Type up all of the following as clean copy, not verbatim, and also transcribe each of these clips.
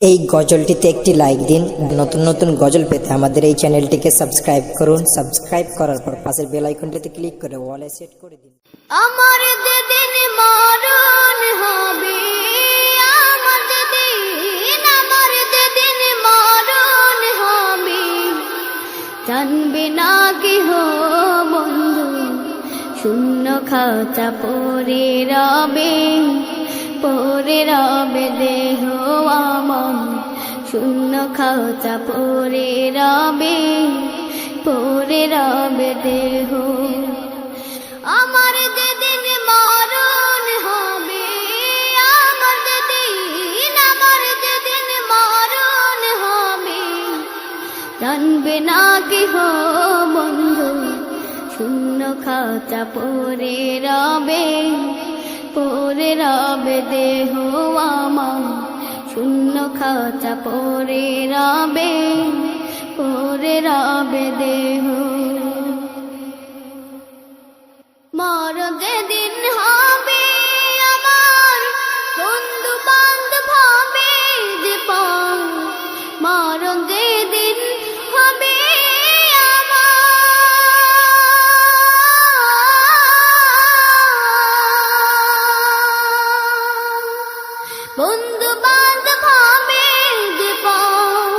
এই গজলটিতে একটি লাইক দিন। নতুন নতুন গজল পেতে আমাদের এই চ্যানেলটিকে সাবস্ক্রাইব করুন। সাবস্ক্রাইব করার পর পাশের বেল আইকনটিতে ক্লিক করে অলে সেট করে দিন। আমার যেদিন মরণ হবে, আমার যেদিন মরণ হবে, জানবে না কেহ বন্ধু, শূন্য খাঁচা পড়ে রবে দেহ আমার, শূন্য খাঁচা পড়ে রবে দেহ। আমার যেদিন মরণ হবে, আমার যেদিন মরণ হবে, জানবে না কেহ বন্ধু, শূন্য খাঁচা পড়ে রবে দেহ আমার, শূন্য খাঁচা পড়ে রবে দেহ। মরণ যেদিন হবে আমার, বন্ধু বান্ধব হবে যে পার, মরণ যেদিন হবে বন্ধু বান্ধব হবে যে পার,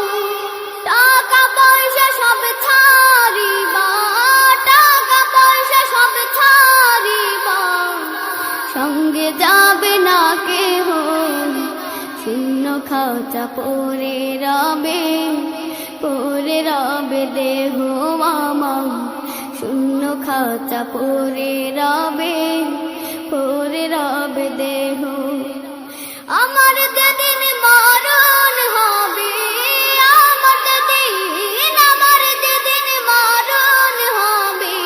টাকা পয়সা সব ছাড়িবা, টাকা পয়সা সব ছাড়িবা, সঙ্গে যাবে না কেহ, শূন্য খাঁচা পড়ে রবে দেহ আমার, শূন্য খাঁচা পড়ে রবে দেহ। আমার যেদিন মরণ হবে, আমার যেদিন মরণ হবে,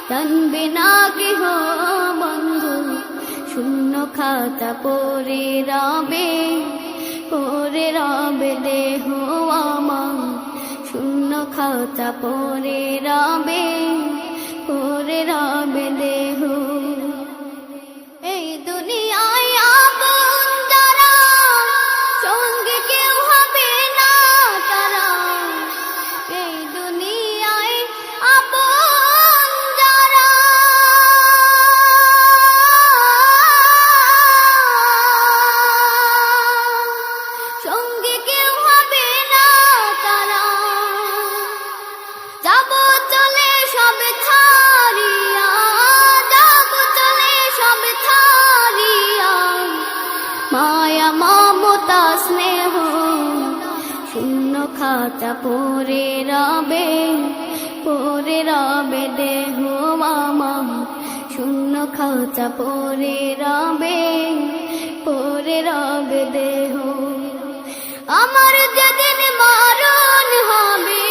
জানবে না কেহ বন্ধু, শূন্য খাঁচা পড়ে রবে দেহ আমার, শূন্য খাঁচা পড়ে রবে দেহ। এই দুনিয়ায় আপন যারা, সঙ্গে কেউ হবে না তারা, এই দুনিয়ায় আপন যারা, সঙ্গে কেউ হবে না তারা, যাব চলে সব ছাড়িয়া, মায়া মমতা স্নেহ, শূন্য খাঁচা পড়ে রবে দেহ আমার, শূন্য খাঁচা পড়ে রবে দেহ। আমার যেদিন মরণ হবে,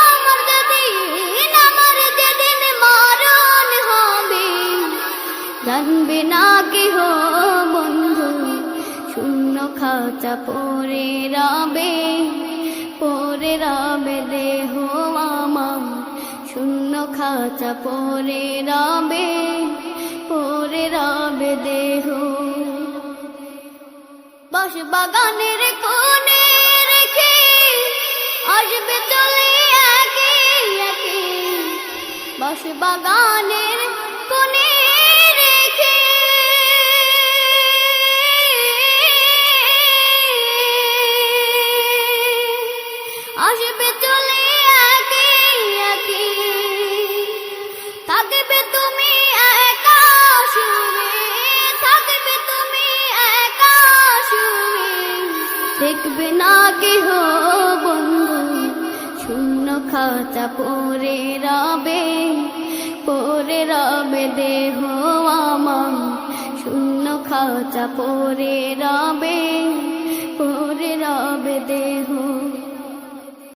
আমার যেদিন মরণ হবে, জানবে না কেহ বন্ধু, শূন্য খাঁচা পড়ে রবে দেহ আমার, শূন্য খাঁচা পড়ে রবে দেহ। বাঁশ বাগানের কোণে রেখে আসবে চলে একে একে, বাঁশ বাগানের কোণে রেখে আসবে চলে একে একে, থাকবে তুমি একা শুয়ে, থাকবে তুমি একা শুয়ে, দেখবে না কেহ বন্ধু, শূন্য খাঁচা পড়ে রবে দেহ আমার, শূন্য খাঁচা পড়ে রবে দেহ।